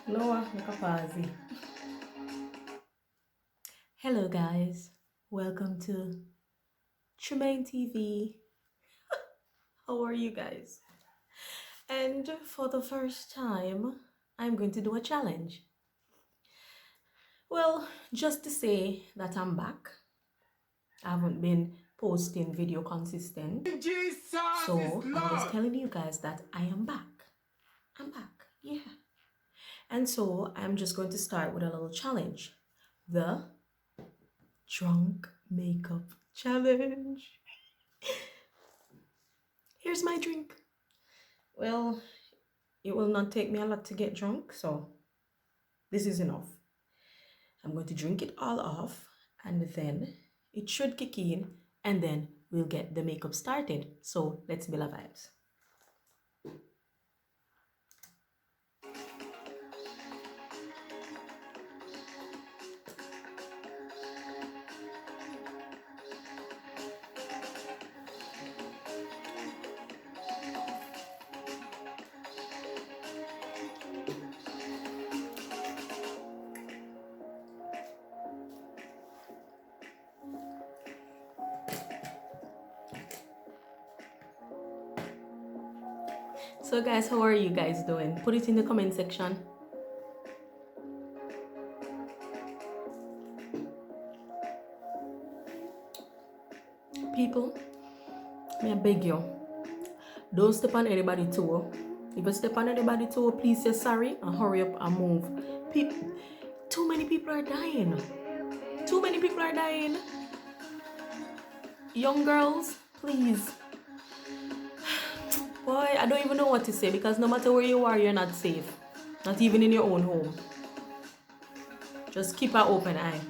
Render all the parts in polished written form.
Lower, make a pause. Hello, guys. Welcome to Tremaine TV. How are you guys? And for the first time, I'm going to do a challenge. Well, just to say that I'm back. I haven't been posting video consistent. So I'm just telling you guys that I am back. I'm back. Yeah. And so I'm just going to start with a little challenge. The drunk makeup challenge. Here's my drink. Well, it will not take me a lot to get drunk, so this is enough. I'm going to drink it all off, and then it should kick in, and then we'll get the makeup started. So let's build a vibes. So guys, how are you guys doing? Put it in the comment section. People, may I beg you, don't step on anybody's toe. If you step on anybody's toe, please say sorry and hurry up and move. Too many people are dying. Too many people are dying. Young girls, please. Boy, I don't even know what to say, because no matter where you are, you're not safe. Not even in your own home. Just keep an open eye.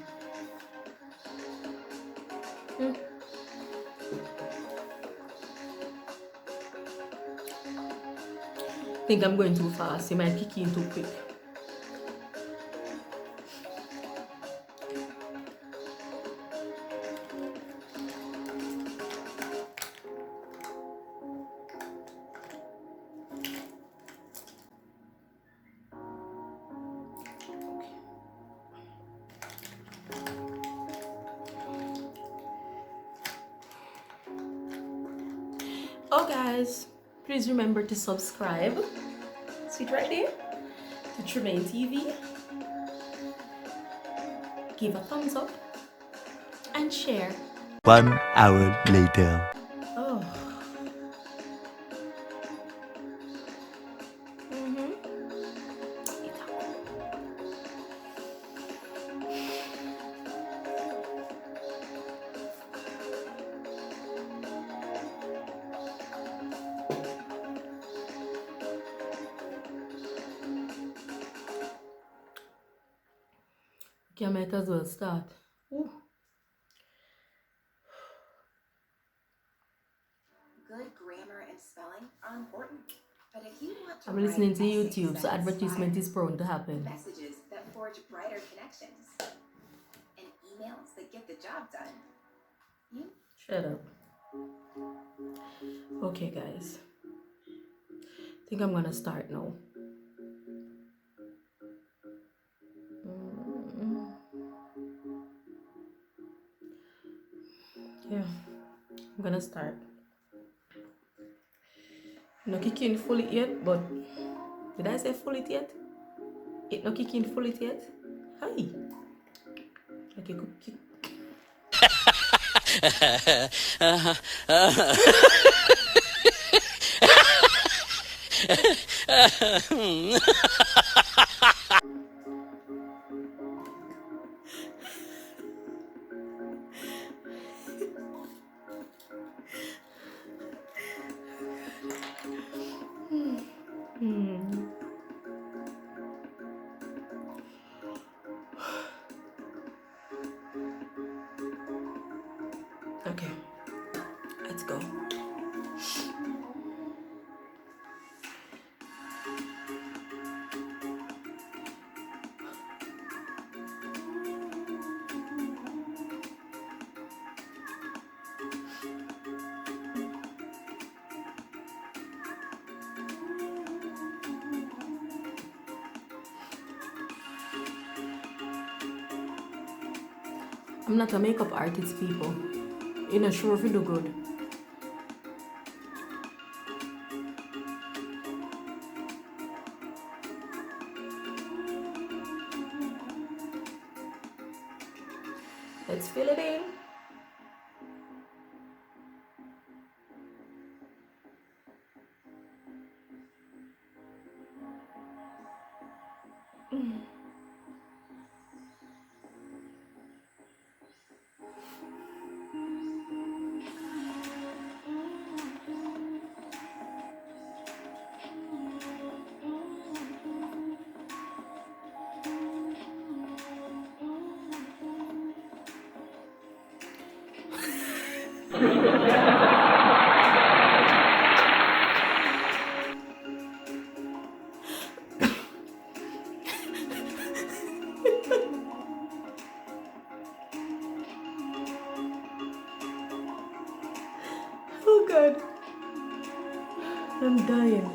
I think I'm going too fast. You might kick in too quick. Oh guys, please remember to subscribe. See it right there? To Tremaine TV. Give a thumbs up and share. 1 hour later. Oh. Okay, I might as well start. Ooh. Good grammar and spelling are important, but if you want to I'm listening to write YouTube, so essays that advertisement is inspire, prone to happen. messages that forge brighter connections, and emails that get the job done, you Shut up. Okay, guys. I think I'm gonna start now. Yeah, I'm gonna start. No kicking full it yet, but did I say full it yet? It no kicking full it yet? Hi. Like you could kick. Okay, let's go. I'm not a makeup artist, people. You're not sure if you do good. Let's fill it in. Oh God, I'm dying.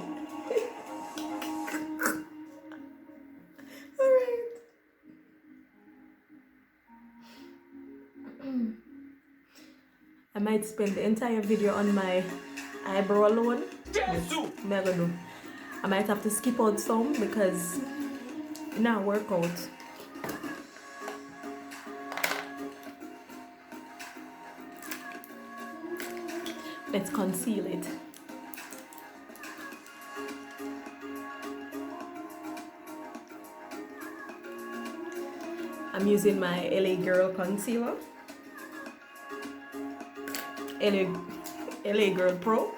All right. I might spend the entire video on my eyebrow alone. Melody. I might have to skip out some because now workout. Let's conceal it. I'm using my LA Girl concealer. LA Girl Pro.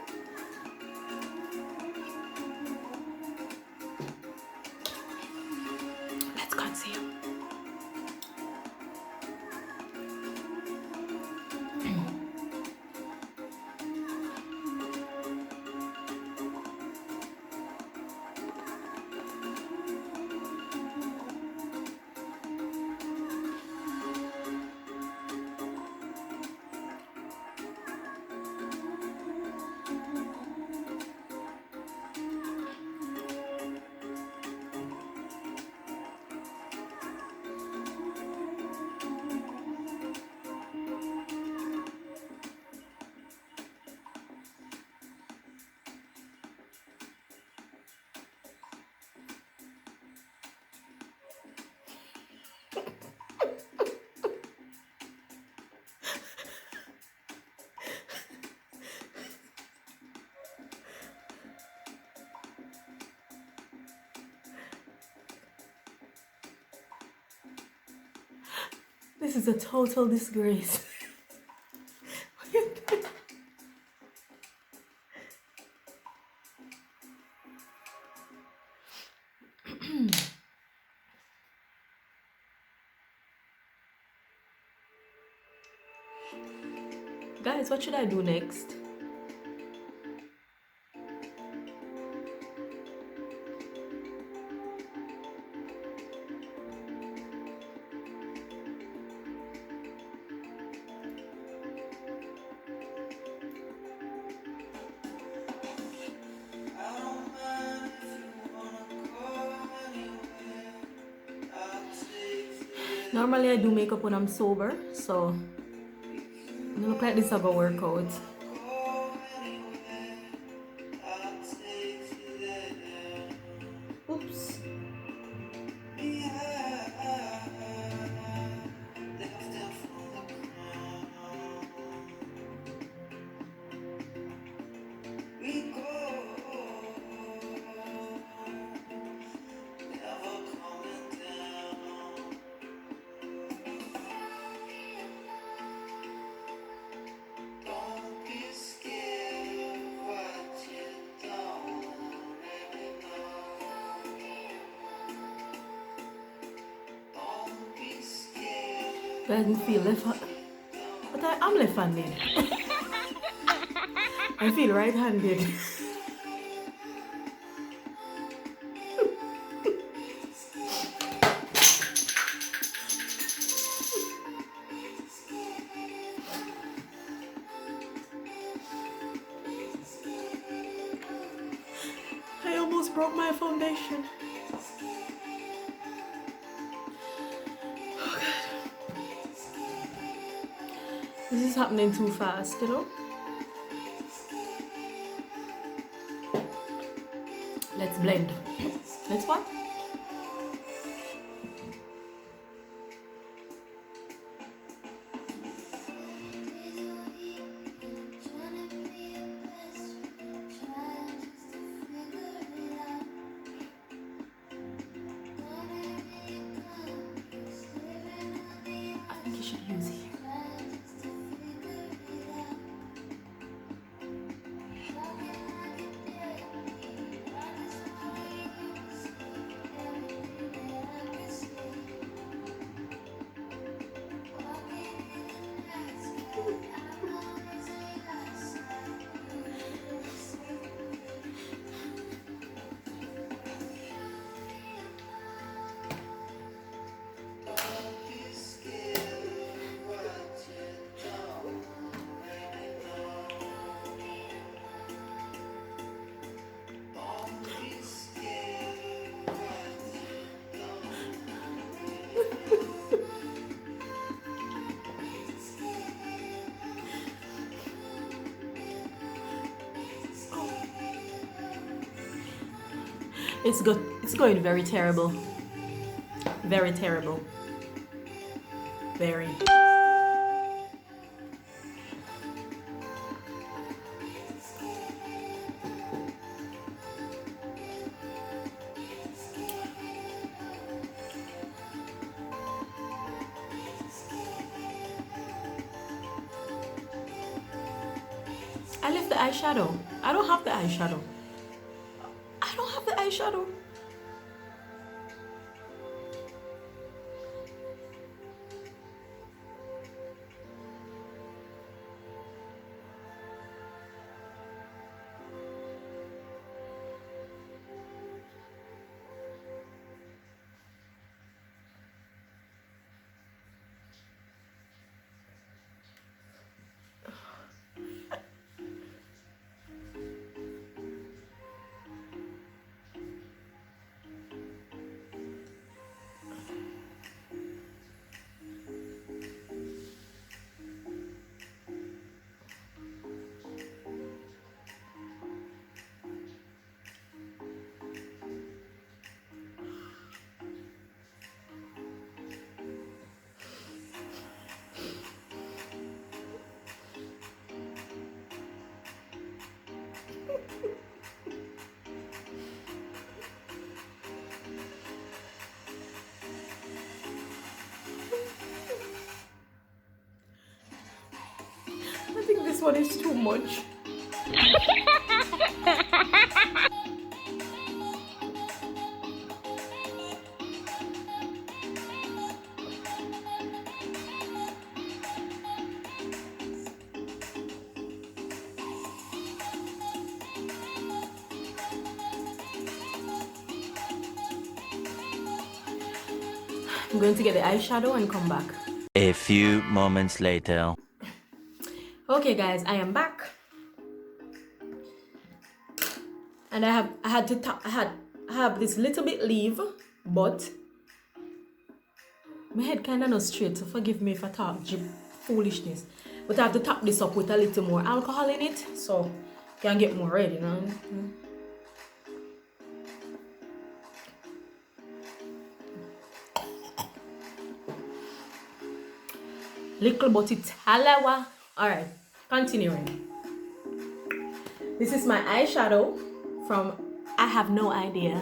Let's conceal. This is a total disgrace. Guys, what should I do next? Normally I do makeup when I'm sober, so it look like this is gonna work out. Oops. I didn't feel left-handed, but I'm left-handed. I feel right-handed. I almost broke my foundation. This is happening too fast, you know? Let's blend. Let's what? I think you should use it. It's good. It's going very terrible. Very terrible. Very. I left the eyeshadow. I don't have the eyeshadow. I don't have the eyeshadow. I think this one is too much. I'm going to get the eyeshadow and come back. A few moments later. Okay guys, I am back. And I have this little bit leave, but my head kinda not straight, so forgive me if I talk foolishness. But I have to top this up with a little more alcohol in it, so you can get more red, you know. Little but it's halawa. Alright, continuing. This is my eyeshadow from I Have No Idea.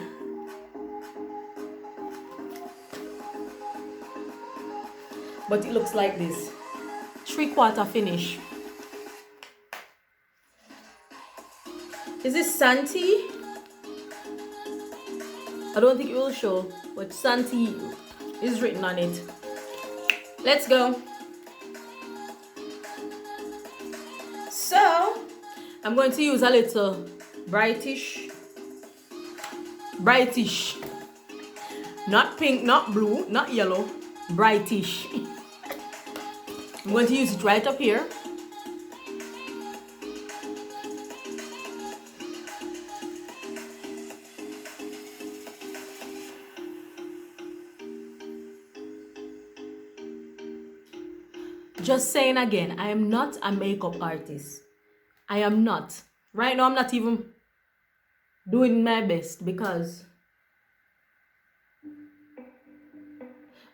But it looks like this. 3/4 finish. Is this Santi? I don't think it will show, but Santi is written on it. Let's go. So, I'm going to use a little brightish, not pink, not blue, not yellow, brightish. I'm going to use it right up here. Just saying again, I am not a makeup artist. I am not. Right now, I'm not even doing my best because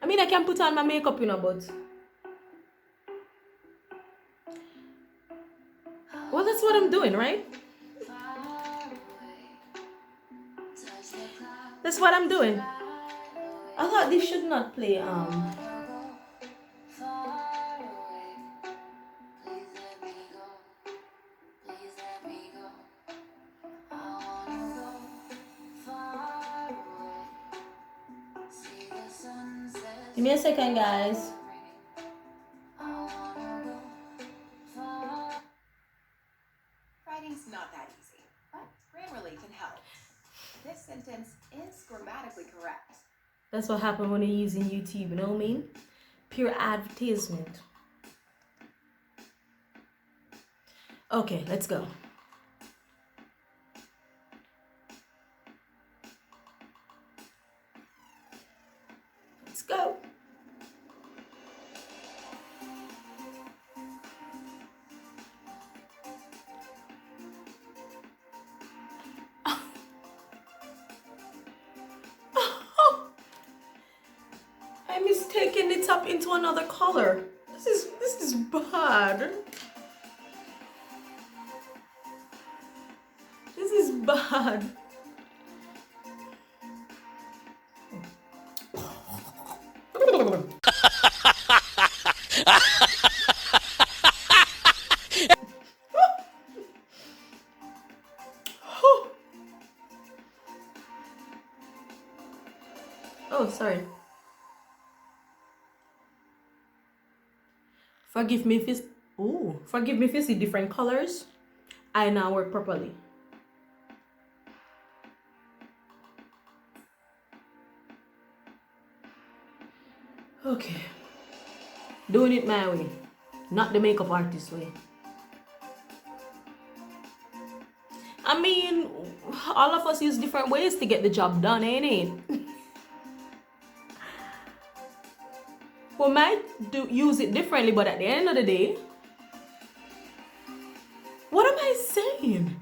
I mean, I can put on my makeup, but well, that's what I'm doing, right? That's what I'm doing. I thought this should not play. Give me a second, guys. Writing's not that easy, but Grammarly can help. This sentence is grammatically correct. That's what happened when you're using YouTube, you know what I mean? Pure advertisement. Okay, let's go. Let's go. I'm mistaking it up into another color. This is bad. This is bad. Oh, sorry. Forgive me if it's forgive me if you see different colors. I now work properly. Okay. Doing it my way, not the makeup artist way. I mean, all of us use different ways to get the job done, ain't it? We might use it differently, but at the end of the day, what am I saying?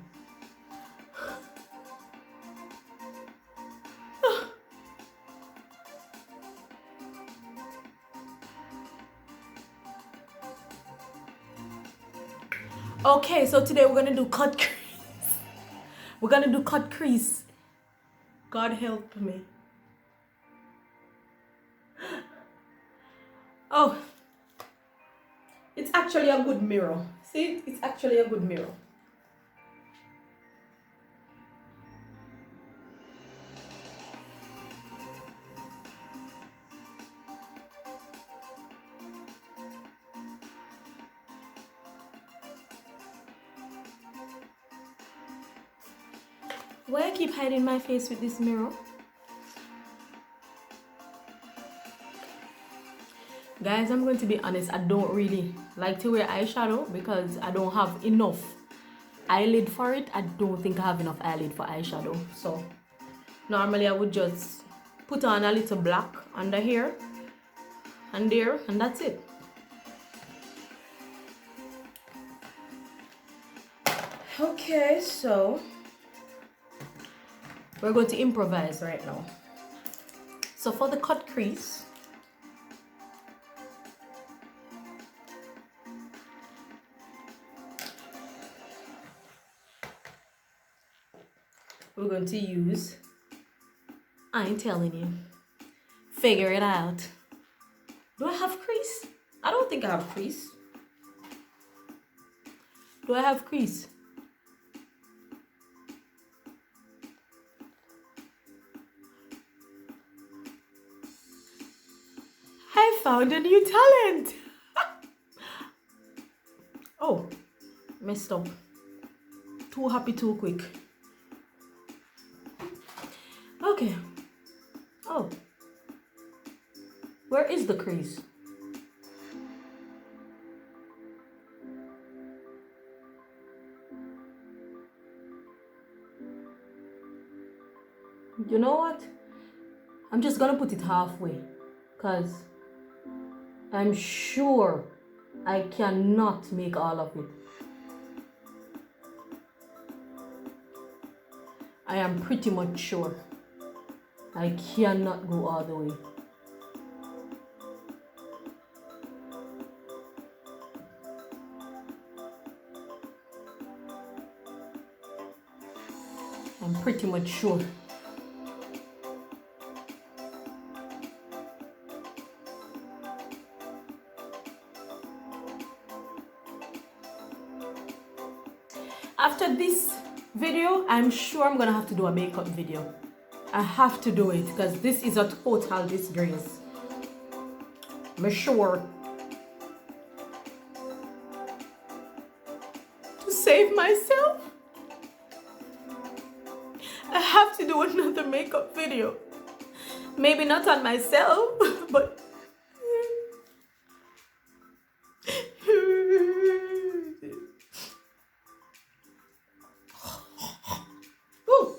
Okay, so today we're gonna do cut crease. We're gonna do cut crease. God help me. Oh, it's actually a good mirror. See, it's actually a good mirror. Why I keep hiding my face with this mirror? Guys, I'm going to be honest, I don't really like to wear eyeshadow because I don't have enough eyelid for it. I don't think I have enough eyelid for eyeshadow. So normally I would just put on a little black under here and there, and that's it. Okay, so we're going to improvise right now. So for the cut crease, we're going to use, I ain't telling you, figure it out. Do I have crease? I don't think I have crease. Do I have crease? I found a new talent. Oh, messed up. Too happy too quick. Okay. Oh. Where is the crease? You know what? I'm just gonna put it halfway, because I'm sure I cannot make all of it. I am pretty much sure I cannot go all the way. I'm pretty much sure. After this video, I'm sure I'm gonna have to do a makeup video. I have to do it because this is a total disgrace. I'm sure. To save myself, I have to do another makeup video. Maybe not on myself, but Ooh.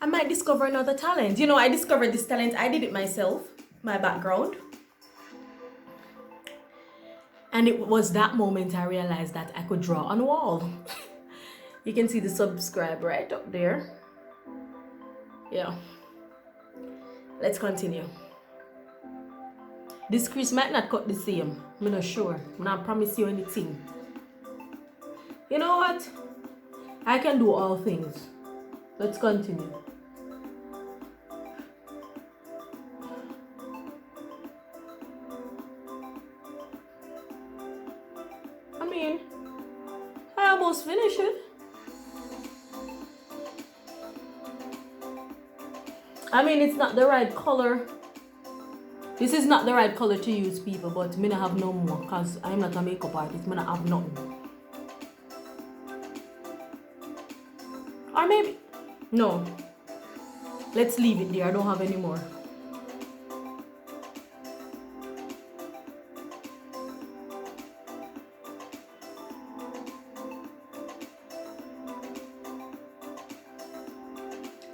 I might discover another talent. You know, I discovered this talent. I did it myself, my background. And it was that moment I realized that I could draw on a wall. You can see the subscribe right up there. Yeah. Let's continue. This crease might not cut the same. I'm not sure. I'm not promise you anything. You know what? I can do all things. Let's continue. I mean, I almost finished it. I mean, it's not the right color. This is not the right color to use, people, but me not have no more because I'm not a makeup artist. Me not have nothing. Or maybe, no. Let's leave it there. I don't have any more.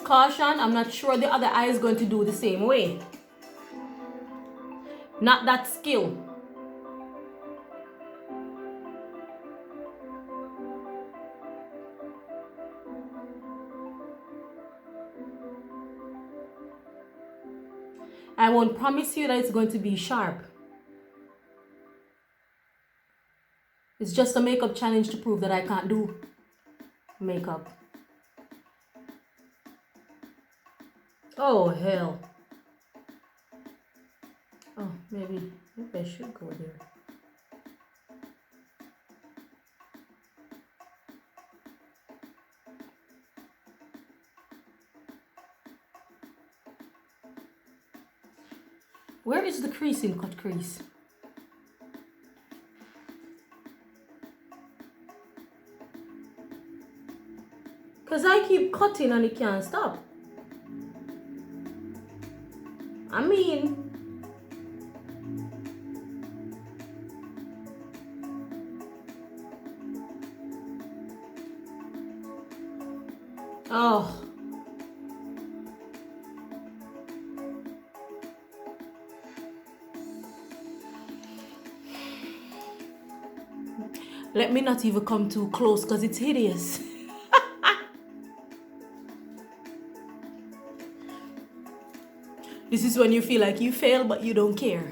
Caution, I'm not sure the other eye is going to do the same way. Not that skill. I won't promise you that it's going to be sharp. It's just a makeup challenge to prove that I can't do makeup. Oh, hell. Oh, maybe I should go there. Where is the crease in cut crease? Because I keep cutting and it can't stop. I mean, oh. Let me not even come too close because it's hideous. This is when you feel like you fail, but you don't care.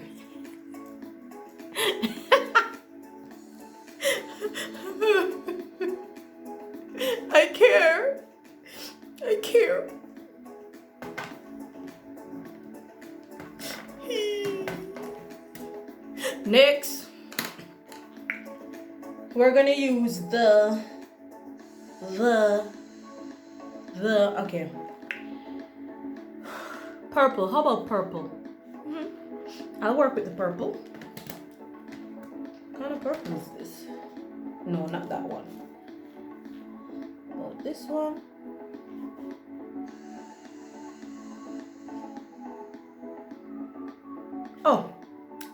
I care. I care. Next, we're gonna use the okay. Purple. How about purple? I'll work with the purple. What kind of purple is this? No, not that one. Oh, this one. Oh,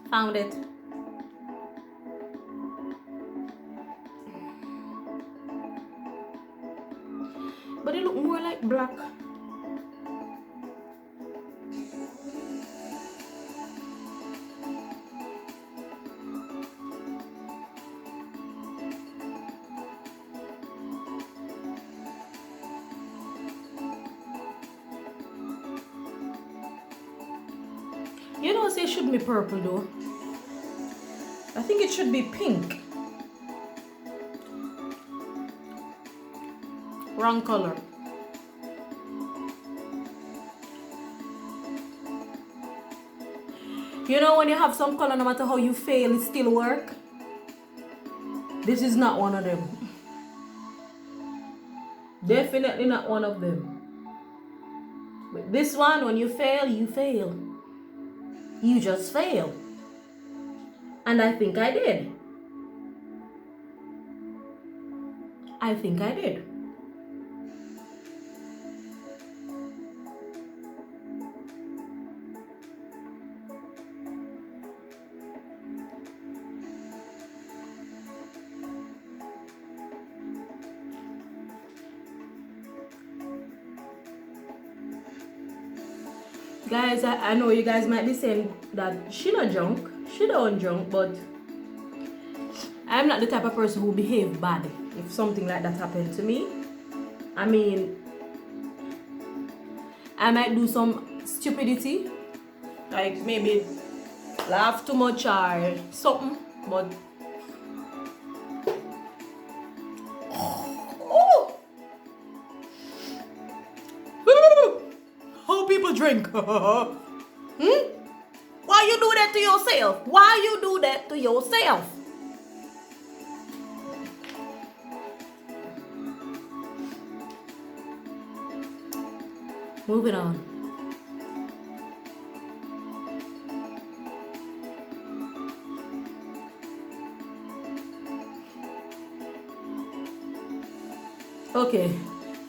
found it. But it look more like black. You know, say it should be purple though. I think it should be pink. Wrong color. You know when you have some color, no matter how you fail, it still work? This is not one of them. Definitely not one of them. But this one, when you fail, you fail. You just fail. And I think I did. I think I did. Guys, I know you guys might be saying that she not drunk, she don't drunk, but I'm not the type of person who behave bad if something like that happened to me. I mean, I might do some stupidity, like maybe laugh too much or something, but how people drink? Why you do that to yourself? Why you do that to yourself? Moving on. Okay,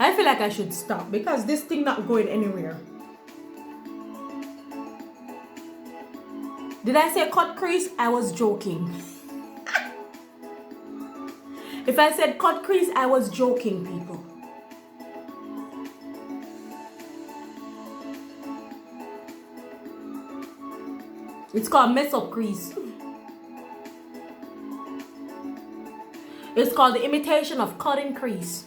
I feel like I should stop because this thing not going anywhere. Did I say cut crease? I was joking. If I said cut crease, I was joking, people. It's called mess up crease. It's called the imitation of cutting crease.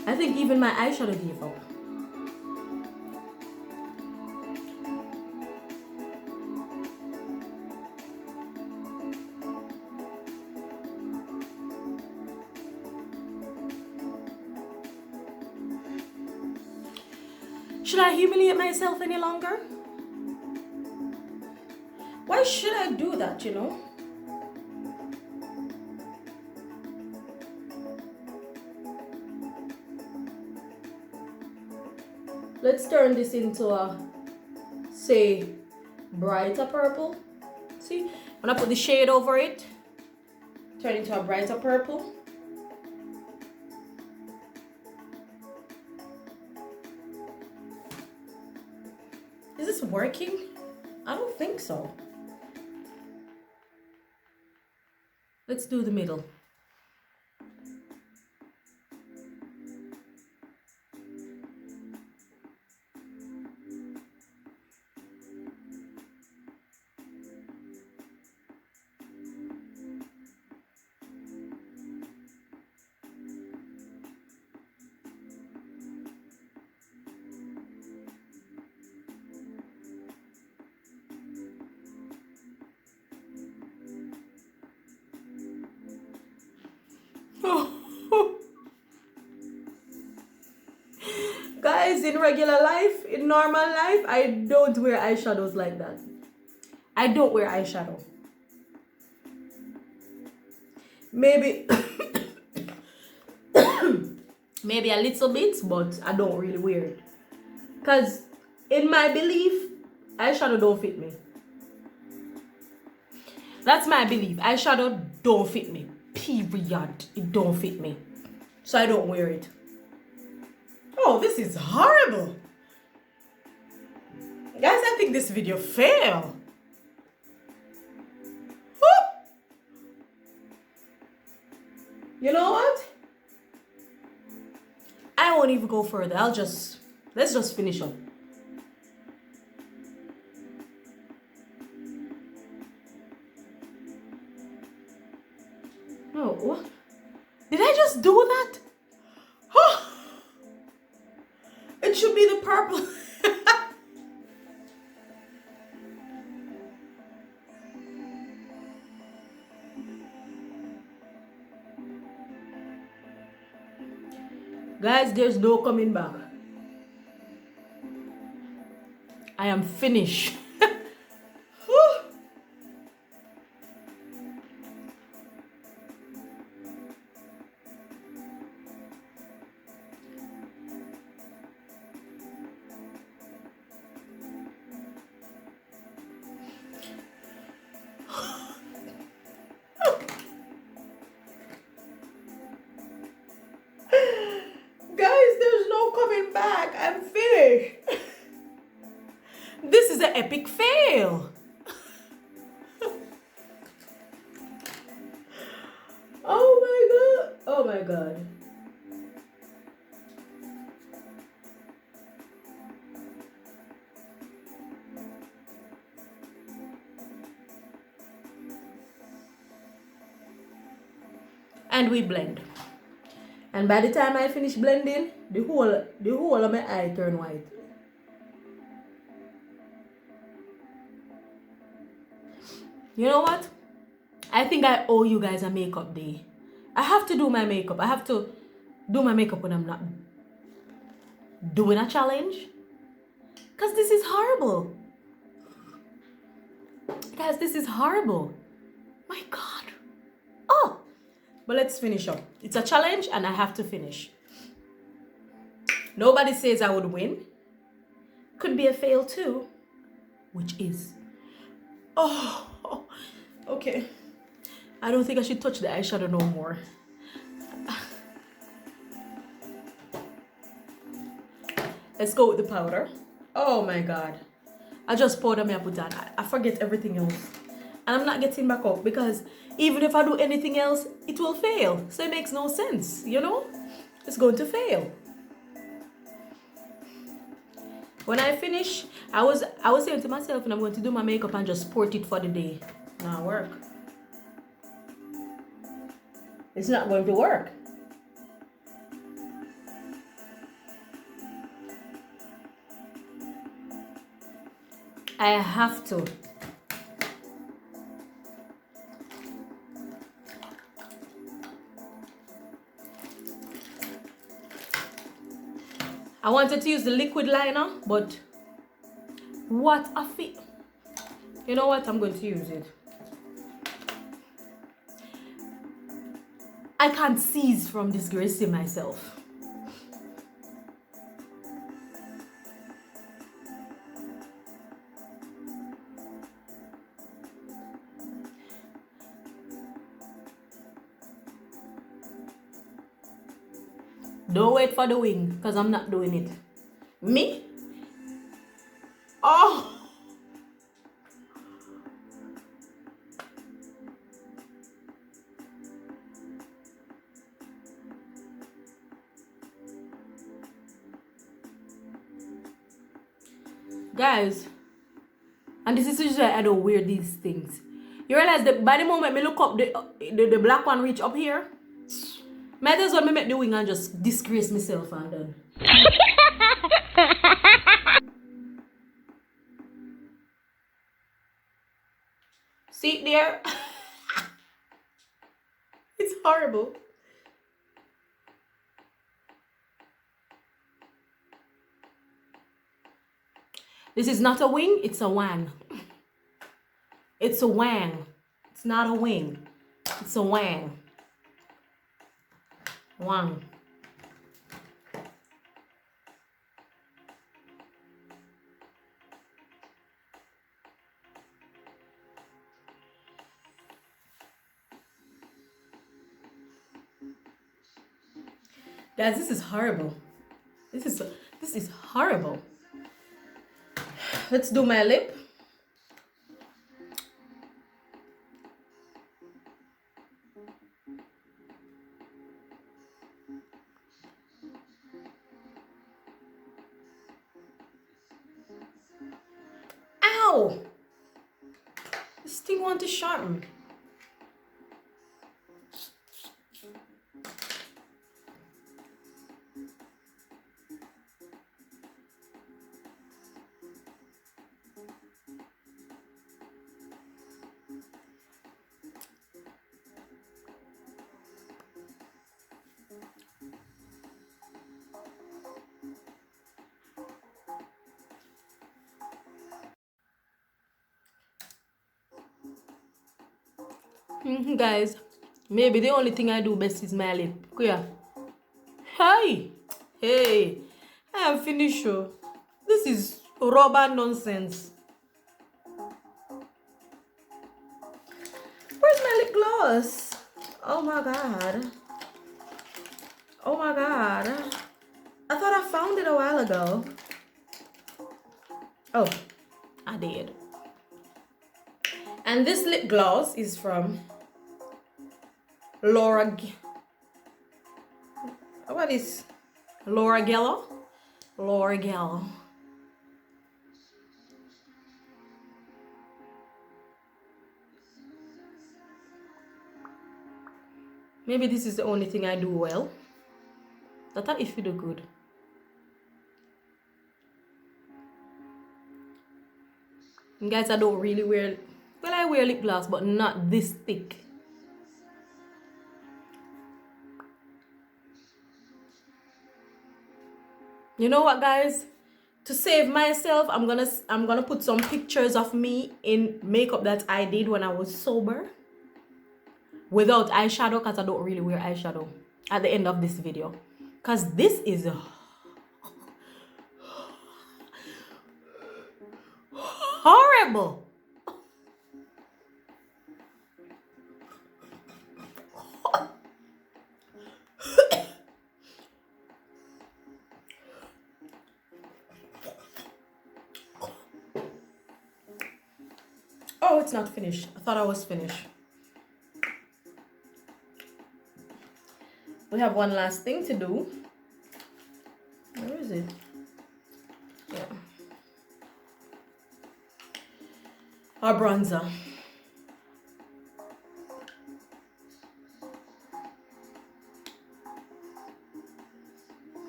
I think even my eyeshadow gave up. Should I humiliate myself any longer? Why should I do that, you know? Let's turn this into a, say, brighter purple. See, when I put the shade over it, turn it into a brighter purple. Is this working? I don't think so. Let's do the middle. Guys, in regular life, in normal life, I don't wear eyeshadows like that. I don't wear eyeshadow. Maybe maybe a little bit, but I don't really wear it. Because in my belief, eyeshadow don't fit me. That's my belief. Eyeshadow don't fit me. Period. It don't fit me. So I don't wear it. Oh, this is horrible. Guys, I think this video failed. You know what? I won't even go further. Let's just finish up. No, what? Did I just do that? Oh, it should be the purple. Guys, there's no coming back. I am finished. Guys, there's no coming back. I'm finished. This is an epic fail. Oh my god. Oh my god. And we blend. And by the time I finish blending, the whole of my eye turn white. You know what? I think I owe you guys a makeup day. I have to do my makeup. I have to do my makeup when I'm not doing a challenge. Because this is horrible. Guys, this is horrible. My God. Oh. But let's finish up. It's a challenge and I have to finish. Nobody says I would win. Could be a fail too. Which is. Oh. Okay. I don't think I should touch the eyeshadow no more. Let's go with the powder. Oh my God. I just powder me I put on. I forget everything else. And I'm not getting back up because even if I do anything else, it will fail. So it makes no sense, you know? It's going to fail. When I finish, I was saying to myself, and I'm going to do my makeup and just sport it for the day. Not work. It's not going to work. I have to. I wanted to use the liquid liner, but what a fit. You know what? I'm going to use it. I can't cease from disgracing myself. Don't wait for the wing, because I'm not doing it. Me? Oh! Guys, and this is usually I don't wear these things. You realize that by the moment me look up, the black one reach up here, might as well me make the wing and just disgrace myself and then. See it there? It's horrible. This is not a wing, it's a wang. It's a wang. It's not a wing. It's a wang. Wang. Guys, this is horrible. This is horrible. Let's do my lip. Ow! This thing want to sharpen. Guys, maybe the only thing I do best is my lip. Kuya. Hi! Hey! I am finished. Oh. This is rubber nonsense. Where's my lip gloss? Oh my god. Oh my god. I thought I found it a while ago. Oh, I did. And this lip gloss is from Laura. What is Laura Gello? Laura Gello. Maybe this is the only thing I do well. I thought if you do good. And guys, I don't really wear, well, I wear lip gloss, but not this thick. You know what, guys? To save myself, I'm gonna put some pictures of me in makeup that I did when I was sober, without eyeshadow, because I don't really wear eyeshadow at the end of this video, because this is horrible. Oh, it's not finished. I thought I was finished. We have one last thing to do. Where is it? Yeah. Our bronzer.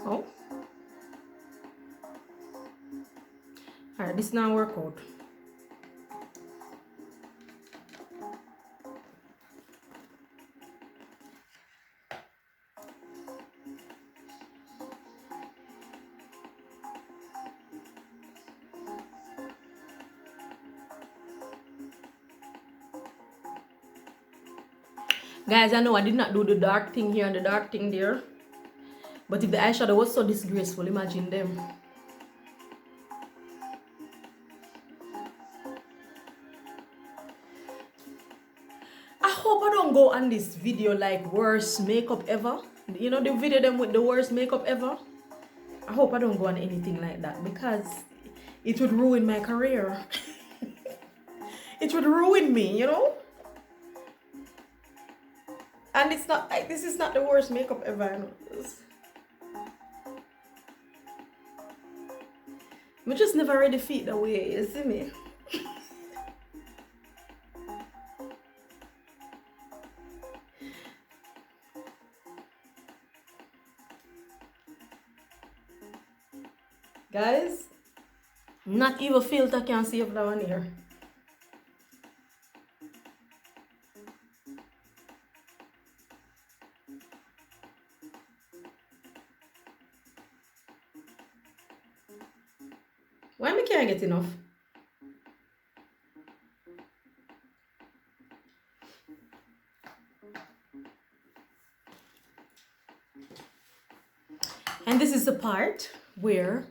Oh. Alright, this now work out. Guys, I know I did not do the dark thing here and the dark thing there. But if the eyeshadow was so disgraceful, imagine them. I hope I don't go on this video like worst makeup ever. You know the video them with the worst makeup ever? I hope I don't go on anything like that, because it would ruin my career. It would ruin me, you know? And it's not like, this is not the worst makeup ever. I know this. I just never ready feet the way, you see me? Guys, not even filter can save that one here. Why me can't get enough? And this is the part where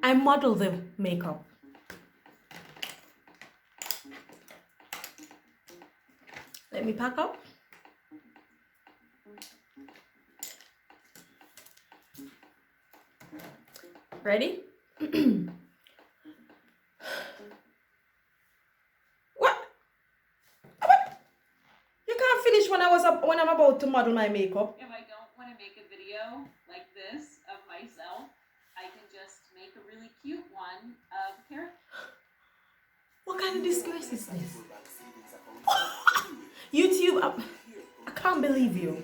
I model the makeup. Let me pack up. Ready? When I'm about to model my makeup. If I don't want to make a video like this of myself, I can just make a really cute one of character. kind of disgrace is this? YouTube, I can't believe you.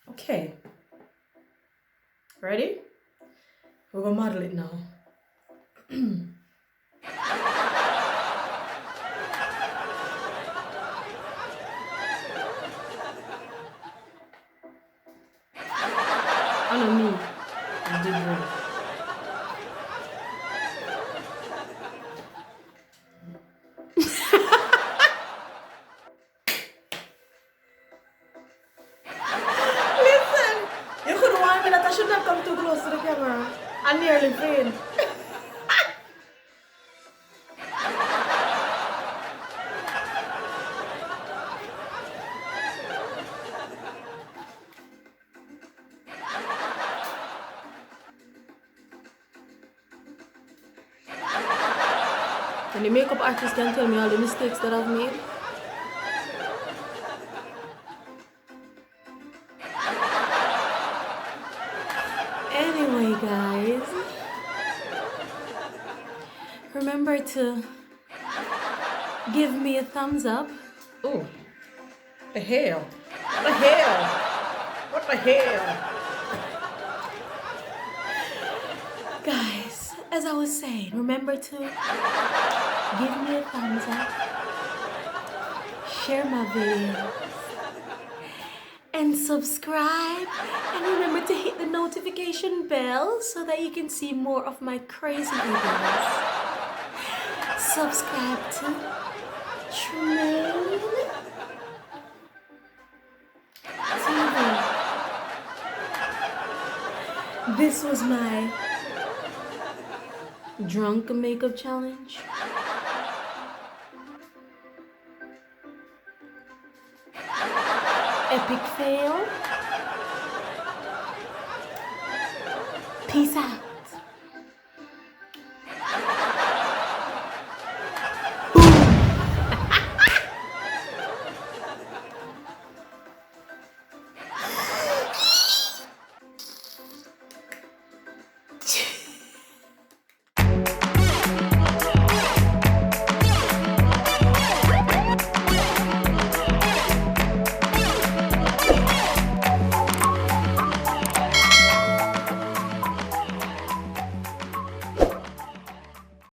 Okay. Ready? We're gonna model it now. I know me. I did wrong. Listen, you could warn me that I should not come too close to the camera. I nearly failed. And the makeup artist can tell me all the mistakes that I've made. Anyway, guys, remember to give me a thumbs up. Oh, the hell? What the hell? What the hell? Guys, as I was saying, remember to give me a thumbs up, share my video, and subscribe. And remember to hit the notification bell so that you can see more of my crazy videos. Subscribe to Tremaine TV. This was my drunk makeup challenge. Epic fail. Peace out.